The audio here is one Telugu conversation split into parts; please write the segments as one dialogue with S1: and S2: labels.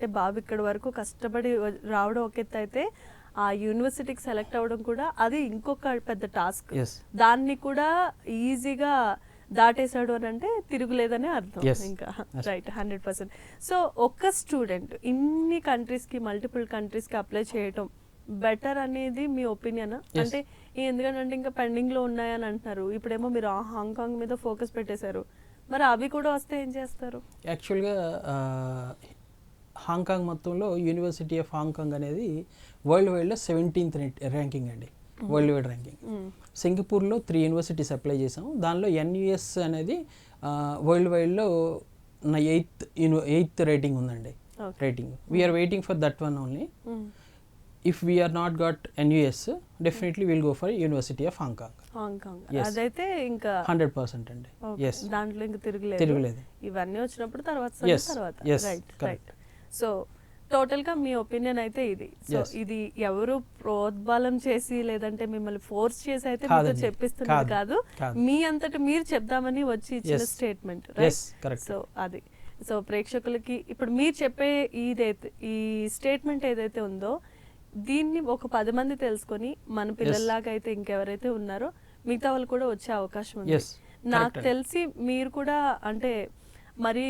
S1: అంటే బాబు ఇక్కడి వరకు కష్టపడి రావడం ఒక ఎత్తు అయితే ఆ యూనివర్సిటీకి సెలెక్ట్ అవ్వడం కూడా అది ఇంకొక పెద్ద టాస్క్. దాన్ని కూడా ఈజీగా దాటేశాడు అని అంటే తిరుగులేదనే అర్థం. ఇంకా రైట్ 100%. సో ఒక్క స్టూడెంట్ ఇన్ని కంట్రీస్కి మల్టిపుల్ కంట్రీస్కి అప్లై చేయటం బెటర్ అనేది మీ ఒపీనియన్? అంటే ఎందుకంటే ఇంకా పెండింగ్ లో ఉన్నాయని అంటున్నారు, ఇప్పుడేమో మీరు హాంకాంగ్ మీద ఫోకస్ పెట్టేశారు, మరి అవి కూడా వస్తే ఏం చేస్తారు?
S2: యాక్చువల్గా హాంకాంగ్ మొత్తంలో యూనివర్సిటీ ఆఫ్ హాంకాంగ్ అనేది వరల్డ్ వైడ్లో 17th ర్యాంకింగ్ అండి, వరల్డ్ వైడ్ ర్యాంకింగ్. సింగపూర్లో 3 యూనివర్సిటీస్ అప్లై చేసాం, దానిలో NUS అనేది వరల్డ్ వైడ్లో 8th రేటింగ్ ఉందండి. Rating we are waiting for that one only. If we are not got NUS, definitely we'll go for University of Hong Kong.
S1: Yes. అదైతే ఇంకా
S2: 100% అండి. Yes.
S1: దాంట్లో ఇంకా తిరగలేదు. ఇవన్నీ వచ్చినప్పుడు తర్వాత రైట్. సో టోటల్ గా మీ ఒపీనియన్ అయితే ఇది. సో ఇది ఎవరు ప్రోద్బలం చేసి లేదంటే మిమ్మల్ని ఫోర్స్ చేసి అయితే మీతో చెప్పిస్తున్నారు కాదు, మీ అంతటి మీరు చెప్దామని వచ్చి ఇచ్చిన స్టేట్మెంట్. సో అది సో ప్రేక్షకులకి ఇప్పుడు మీరు చెప్పే ఈ స్టేట్మెంట్ ఏదైతే ఉందో దీన్ని ఒక 10 మంది తెలుసుకొని మన పిల్లల్లాగా అయితే ఇంకెవరైతే ఉన్నారో మిగతా వాళ్ళు కూడా వచ్చే అవకాశం ఉంది. నాకు తెలిసి మీరు కూడా అంటే మరి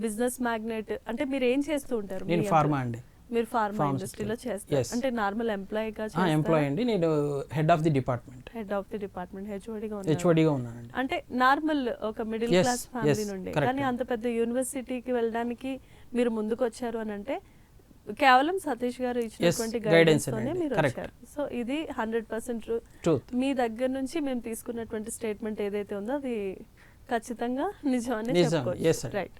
S1: బిజినెస్ మ్యాగ్నెట్ అంటే మీరు ఏం చేస్తూ ఉంటారు?
S2: నేను ఫార్మా అండి.
S1: మీరు ఫార్మా ఇండస్ట్రీలో చేస్తారు అంటే నార్మల్ ఎంప్లాయీగా?
S2: ఎంప్లాయీ అండి, నేను హెడ్ ఆఫ్ ది డిపార్ట్మెంట్. హెచ్ఓడిగా ఉన్నానండి. అంటే
S1: నార్మల్ ఒక మిడిల్ క్లాస్ ఫ్యామిలీ నుండి, కానీ అంత పెద్ద యూనివర్సిటీకి వెళ్ళడానికి మీరు ముందుకు వచ్చారు అని అంటే కేవలం సతీష్ గారు ఇచ్చినటువంటి గైడెన్స్ తోనే మీరు వచ్చారు. సో ఇది 100% ట్రూత్. మీ దగ్గర నుంచి మేము తీసుకున్నటువంటి స్టేట్మెంట్ ఏదైతే ఉందో అది ఖచ్చితంగా నిజం అని చెప్పుకోవచ్చు. రైట్.